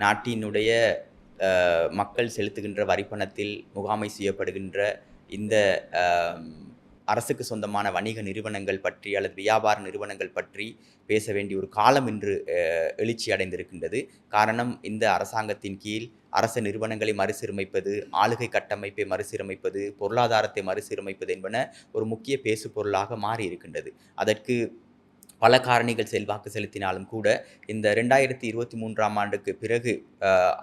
நாட்டினுடைய மக்கள் செலுத்துகின்ற வரிப்பணத்தில் முகாமை செய்யப்படுகின்ற இந்த அரசுக்கு சொந்தமான வணிக நிறுவனங்கள் பற்றி அல்லது வியாபார நிறுவனங்கள் பற்றி பேச வேண்டிய ஒரு காலம் இன்று எழுச்சி அடைந்திருக்கின்றது. காரணம், இந்த அரசாங்கத்தின் கீழ் அரசு நிறுவனங்களை மறுசீரமைப்பது, ஆளுகை கட்டமைப்பை மறுசீரமைப்பது, பொருளாதாரத்தை மறுசீரமைப்பது என்பன ஒரு முக்கிய பேசு பொருளாக மாறி இருக்கின்றது. அதற்கு பல காரணிகள் செல்வாக்கு செலுத்தினாலும் கூட இந்த 2023ஆம் ஆண்டுக்கு பிறகு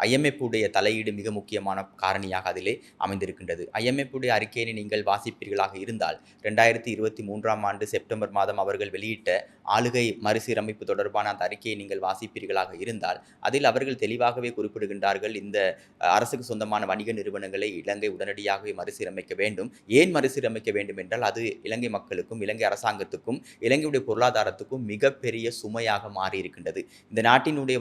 IMF உடைய தலையீடு மிக முக்கியமான காரணியாக அதிலே அமைந்திருக்கின்றது. IMF உடைய அறிக்கையினை நீங்கள் வாசிப்பீர்களாக இருந்தால் 2023ஆம் ஆண்டு செப்டம்பர் மாதம் அவர்கள் வெளியிட்ட ஆளுகை மறுசீரமைப்பு தொடர்பான அந்த அறிக்கையை நீங்கள் வாசிப்பீர்களாக இருந்தால் அதில் அவர்கள் தெளிவாகவே குறிப்பிடுகின்றார்கள், இந்த அரசுக்கு சொந்தமான வணிக நிறுவனங்களை இலங்கை உடனடியாகவே மறுசீரமைக்க வேண்டும். ஏன் மறுசீரமைக்க வேண்டும் என்றால் அது இலங்கை மக்களுக்கும் இலங்கை அரசாங்கத்துக்கும் இலங்கையுடைய பொருளாதாரத்துக்கும் மிகப்பெரிய சுமையாக மாறி இருக்கின்றது. இந்த நாட்டினுடைய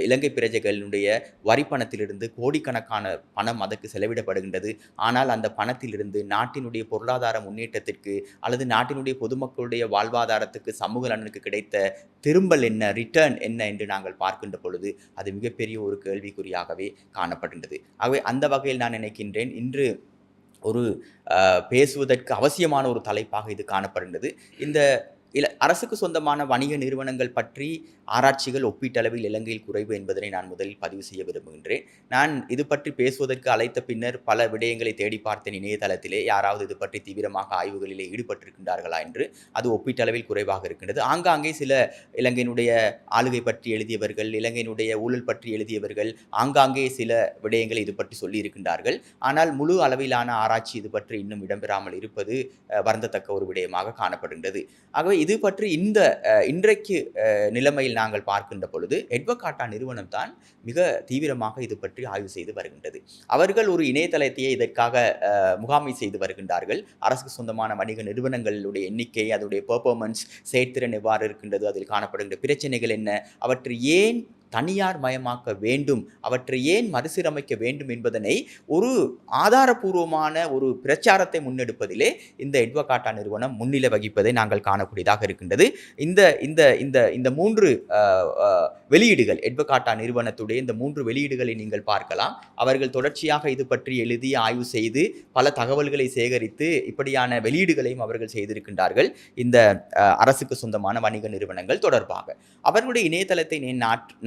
இலங்கை பிரஜைகளுடைய வரி பணத்திலிருந்து கோடிக்கணக்கான பணம் அதற்கு செலவிடப்படுகின்றது. ஆனால் அந்த பணத்திலிருந்து நாட்டினுடைய பொருளாதார முன்னேற்றத்திற்கு அல்லது நாட்டினுடைய பொதுமக்களுடைய வாழ்வாதாரத்துக்கு சமூக நலனுக்கு கிடைத்த திரும்பல் என்ன, ரிட்டர்ன் என்ன என்று நாங்கள் பார்க்கின்ற பொழுது அது மிகப்பெரிய ஒரு கேள்விக்குறியாகவே காணப்படுகின்றது. ஆகவே அந்த வகையில் நான் நினைக்கின்றேன், இன்று ஒரு பேசுவதற்கு அவசியமான ஒரு தலைப்பாக இது காணப்படுகின்றது. இந்த அரசுக்கு சொந்தமான வணிக நிறுவனங்கள் பற்றி ஆராய்ச்சிகள் ஒப்பீட்டளவில் இலங்கையில் குறைவு என்பதனை நான் முதலில் பதிவு செய்ய விரும்புகின்றேன். நான் இது பற்றி பேசுவதற்கு அழைத்த பின்னர் பல விடயங்களை தேடி பார்த்தேன் இணையதளத்திலே. யாராவது இது பற்றி தீவிரமாக ஆய்வுகளிலே ஈடுபட்டிருக்கின்றார்களா என்று. அது ஒப்பீட்டளவில் குறைவாக இருக்கின்றது. ஆங்காங்கே சில இலங்கையினுடைய ஆளுகை பற்றி எழுதியவர்கள், இலங்கையினுடைய ஊழல் பற்றி எழுதியவர்கள் ஆங்காங்கே சில விடயங்களை இது பற்றி சொல்லியிருக்கின்றார்கள். ஆனால் முழு அளவிலான ஆராய்ச்சி இது பற்றி இன்னும் இடம்பெறாமல் இருப்பது வருந்தத்தக்க ஒரு விடயமாக காணப்படுகின்றது. ஆகவே இது பற்றி இன்றைக்கு நிலைமையில் நாங்கள் பார்க்கின்ற பொழுது எட்வகாட்டா நிறுவனம் தான் மிக தீவிரமாக இது பற்றி ஆய்வு செய்து வருகின்றது. அவர்கள் ஒரு இணையதளத்தையே இதற்காக முகாமை செய்து வருகின்றார்கள். அரசுக்கு சொந்தமான வணிக நிறுவனங்களுடைய எண்ணிக்கை, அதனுடைய பெர்ஃபார்மன்ஸ், செயற்திறன் எவ்வாறு இருக்கின்றது, அதில் காணப்படுகின்ற பிரச்சனைகள் என்ன, அவற்றை ஏன் தனியார் மயமாக்க வேண்டும், அவற்றை ஏன் மறுசீரமைக்க வேண்டும் என்பதனை ஒரு ஆதாரபூர்வமான ஒரு பிரச்சாரத்தை முன்னெடுப்பதிலே இந்த எட்வகாட்டா நிறுவனம் முன்னிலை வகிப்பதை நாங்கள் காணக்கூடியதாக இருக்கின்றது. இந்த இந்த இந்த இந்த மூன்று வெளியீடுகள், எட்வகாட்டா நிறுவனத்துடைய இந்த 3 வெளியீடுகளை நீங்கள் பார்க்கலாம். அவர்கள் தொடர்ச்சியாக இது பற்றி எழுதி ஆய்வு செய்து பல தகவல்களை சேகரித்து இப்படியான வெளியீடுகளையும் அவர்கள் செய்திருக்கின்றார்கள். இந்த அரசுக்கு சொந்தமான வணிக நிறுவனங்கள் தொடர்பாக அவர்களுடைய இணையதளத்தை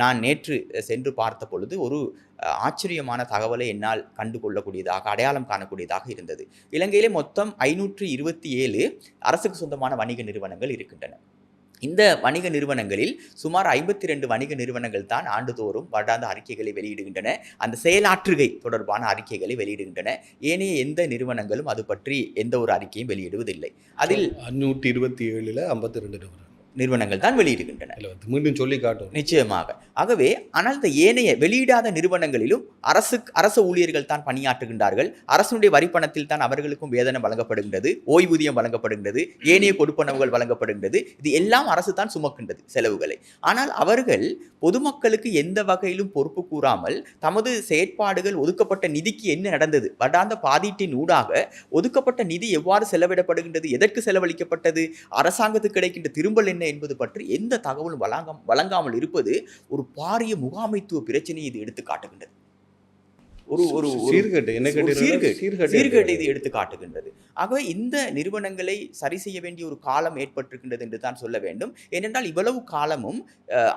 நான் நேற்று சென்று பார்த்த பொழுது ஒரு ஆச்சரியமான தகவலை என்னால் கண்டுகொள்ளக்கூடியதாக, அடையாளம் காணக்கூடியதாக இருந்தது. இலங்கையிலே மொத்தம் 527 அரசுக்கு சொந்தமான வணிக நிறுவனங்கள் இருக்கின்றன. இந்த வணிக நிறுவனங்களில் சுமார் 52 வணிக நிறுவனங்கள் தான் ஆண்டுதோறும் வருடாந்த அறிக்கைகளை வெளியிடுகின்றன, அந்த செயலாற்றுகை தொடர்பான அறிக்கைகளை வெளியிடுகின்றன. ஏனைய எந்த நிறுவனங்களும் அது பற்றி எந்த ஒரு அறிக்கையும் வெளியிடுவதில்லை. அதில் 527 52 நிறுவனங்கள் தான் வெளியிடுகின்றன. மீண்டும் சொல்லி காட்டும் நிச்சயமாக. ஆகவே ஆனால் இந்த ஏனைய வெளியிடாத நிறுவனங்களிலும் அரச ஊழியர்கள் தான் பணியாற்றுகின்றார்கள். அரசுடைய வரிப்பணத்தில் தான் அவர்களுக்கும் வேதனை வழங்கப்படுகின்றது, ஓய்வூதியம் வழங்கப்படுகின்றது, ஏனைய கொடுப்பனவுகள் வழங்கப்படுகின்றது. இது எல்லாம் அரசு தான் சுமக்கின்றது செலவுகளை. ஆனால் அவர்கள் பொதுமக்களுக்கு எந்த வகையிலும் பொறுப்பு கூறாமல் தமது செயற்பாடுகள், ஒதுக்கப்பட்ட நிதிக்கு என்ன நடந்தது, வருடாந்த பாதீட்டின் ஊடாக ஒதுக்கப்பட்ட நிதி எவ்வாறு செலவிடப்படுகின்றது, எதற்கு செலவழிக்கப்பட்டது, அரசாங்கத்துக்கு கிடைக்கின்ற திரும்பல் என்ன என்பது பற்றி எந்த தகவலும் வழங்காமல் இருப்பது ஒரு பாரிய முகாமைத்துவ பிரச்சனையை இது எடுத்து காட்டுகின்றது. சீர்கேட்டை இது எடுத்து காட்டுகின்றது. ஆகவே இந்த நிறுவனங்களை சரி செய்ய வேண்டிய ஒரு காலம் ஏற்பட்டிருக்கின்றது என்று தான் சொல்ல வேண்டும். ஏனென்றால் இவ்வளவு காலமும்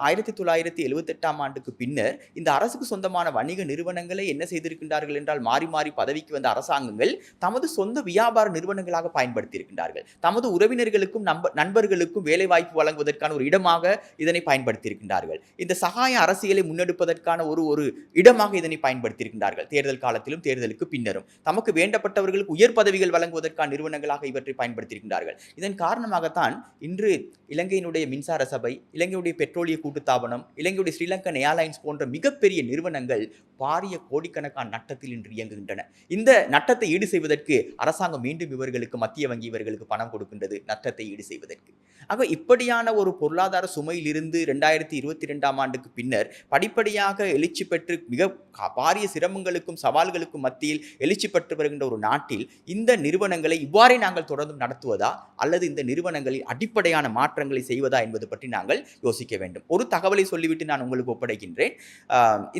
1978ஆம் ஆண்டுக்கு பின்னர் இந்த அரசுக்கு சொந்தமான வணிக நிறுவனங்களை என்ன செய்திருக்கின்றார்கள் என்றால், மாறி மாறி பதவிக்கு வந்த அரசாங்கங்கள் தமது சொந்த வியாபார நிறுவனங்களாக பயன்படுத்தி இருக்கின்றார்கள். தமது உறவினர்களுக்கும் நண்பர்களுக்கும் வேலை வாய்ப்பு வழங்குவதற்கான ஒரு இடமாக இதனை பயன்படுத்தி இருக்கின்றார்கள். இந்த சகாய அரசியலை முன்னெடுப்பதற்கான ஒரு இடமாக இதனை பயன்படுத்தி இருக்கின்றார்கள். தேர்தல் காலத்திலும் தேர்தலுக்கு பின்னரும் தமக்கு வேண்டப்பட்டவர்களுக்கு உயர் பதவிகள் வழங்குவதற்கான நிறுவனங்களாக இவற்றை பயன்படுத்தியிருக்கின்றார்கள். இதன் காரணமாகத்தான் இன்று இலங்கையினுடைய மின்சார சபை, இலங்கையுடைய பெட்ரோலிய கூட்டுத்தாபனம், இலங்கையுடைய ஸ்ரீலங்கன் ஏர்லைன்ஸ் போன்ற மிகப்பெரிய நிறுவனங்கள் பாரிய கோடிக்கணக்கான நட்டத்தில் இன்று இயங்குகின்றன. இந்த நட்டத்தை ஈடு செய்வதற்கு அரசாங்கம் மீண்டும் இவர்களுக்கு, மத்திய வங்கி இவர்களுக்கு பணம் கொடுக்கின்றது நட்டத்தை ஈடு செய்வதற்கு. ஆக இப்படியான ஒரு பொருளாதார சுமையிலிருந்து 2022ஆம் ஆண்டுக்கு பின்னர் படிப்படியாக எழுச்சி பெற்று மிக பாரிய சிரமங்கள் அழுத்தங்களுக்கும் சவால்களுக்கும் மத்தியில் எழுச்சி பெற்று வருகின்ற ஒரு நாட்டில் இந்த நிறுவனங்களை இவ்வாறே நாங்கள் தொடர்ந்து நடத்துவதா அல்லது இந்த நிறுவனங்களில் அடிப்படையான மாற்றங்களை செய்வதா என்பது பற்றி நாங்கள் யோசிக்க வேண்டும். ஒரு தகவலை சொல்லிவிட்டு நான் உங்களுக்கு ஒப்படைக்கின்றேன்.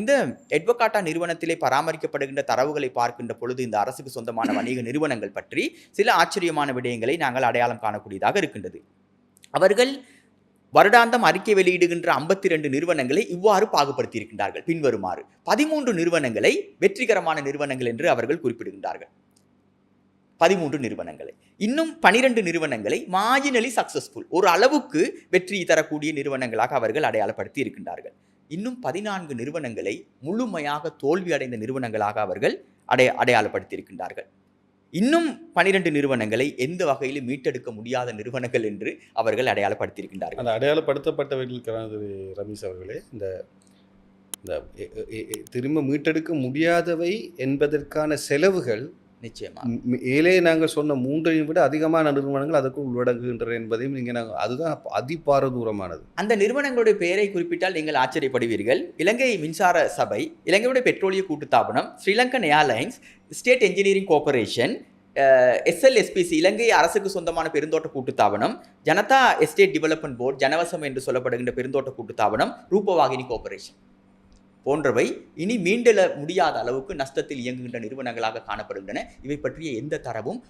இந்த எட்வொகாட்டா நிறுவனத்திலே பராமரிக்கப்படுகின்ற தரவுகளை பார்க்கின்ற பொழுது இந்த அரசுக்கு சொந்தமான வணிக நிறுவனங்கள் பற்றி சில ஆச்சரியமான விடயங்களை நாங்கள் அடையாளம் காணக்கூடியதாக இருக்கின்றது. அவர்கள் வருடாந்தம் அறிக்கை வெளியிடுகின்ற 52 நிறுவனங்களை இவ்வாறு பாகுபடுத்தி இருக்கின்றார்கள் பின்வருமாறு. 13 நிறுவனங்களை வெற்றிகரமான நிறுவனங்கள் என்று அவர்கள் குறிப்பிடுகின்றார்கள். 13 நிறுவனங்களை. இன்னும் 12 நிறுவனங்களை மார்ஜினலி சக்சஸ்ஃபுல், ஒரு அளவுக்கு வெற்றி தரக்கூடிய நிறுவனங்களாக அவர்கள் அடையாளப்படுத்தி இருக்கின்றார்கள். இன்னும் 14 நிறுவனங்களை முழுமையாக தோல்வி அடைந்த நிறுவனங்களாக அவர்கள் அடையாளப்படுத்தி இருக்கின்றார்கள். இன்னும் 12 நிறுவனங்களை எந்த வகையிலும் மீட்டெடுக்க முடியாத நிறுவனங்கள் என்று அவர்கள் அடையாளப்படுத்தியிருக்கின்றார்கள். அந்த அடையாளப்படுத்தப்பட்டவர்களுக்கான ரமேஷ் அவர்களே, இந்த திரும்ப மீட்டெடுக்க முடியாதவை என்பதற்கான செலவுகள் நிச்சயமா ஏழே நாங்கள் சொன்ன 3ஐயும் விட அதிகமான நிறுவனங்கள் அதற்குள் உள்ளடங்குகின்றன என்பதையும் நீங்கள் அதுதான் அதிபாரதூரமானது. அந்த நிறுவனங்களுடைய பெயரை குறிப்பிட்டால் நீங்கள் ஆச்சரியப்படுவீர்கள். இலங்கை மின்சார சபை, இலங்கையுடைய பெட்ரோலிய கூட்டுத்தாபனம், SriLankan airlines, state engineering corporation, SLSPC இலங்கை அரசுக்கு சொந்தமான பெருந்தோட்ட கூட்டுத்தாபனம், Janatha estate development board, Janawasam என்று சொல்லப்படுகின்ற பெருந்தோட்ட கூட்டுத்தாபனம், ரூபவாகினி கார்ப்பரேஷன் போன்றவை இனி மீண்டெழ முடியாத அளவுக்கு நஷ்டத்தில் இயங்குகின்ற நிறுவனங்களாக காணப்படுகின்றன. இவை பற்றிய எந்த தரவும்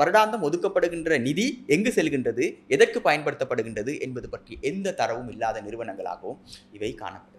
வருடாந்தம் ஒதுக்கப்படுகின்ற நிதி எங்கு செல்கின்றது, எதற்கு பயன்படுத்தப்படுகின்றது என்பது பற்றி எந்த தரவும் இல்லாத நிறுவனங்களாகவும் இவை காணப்படும்.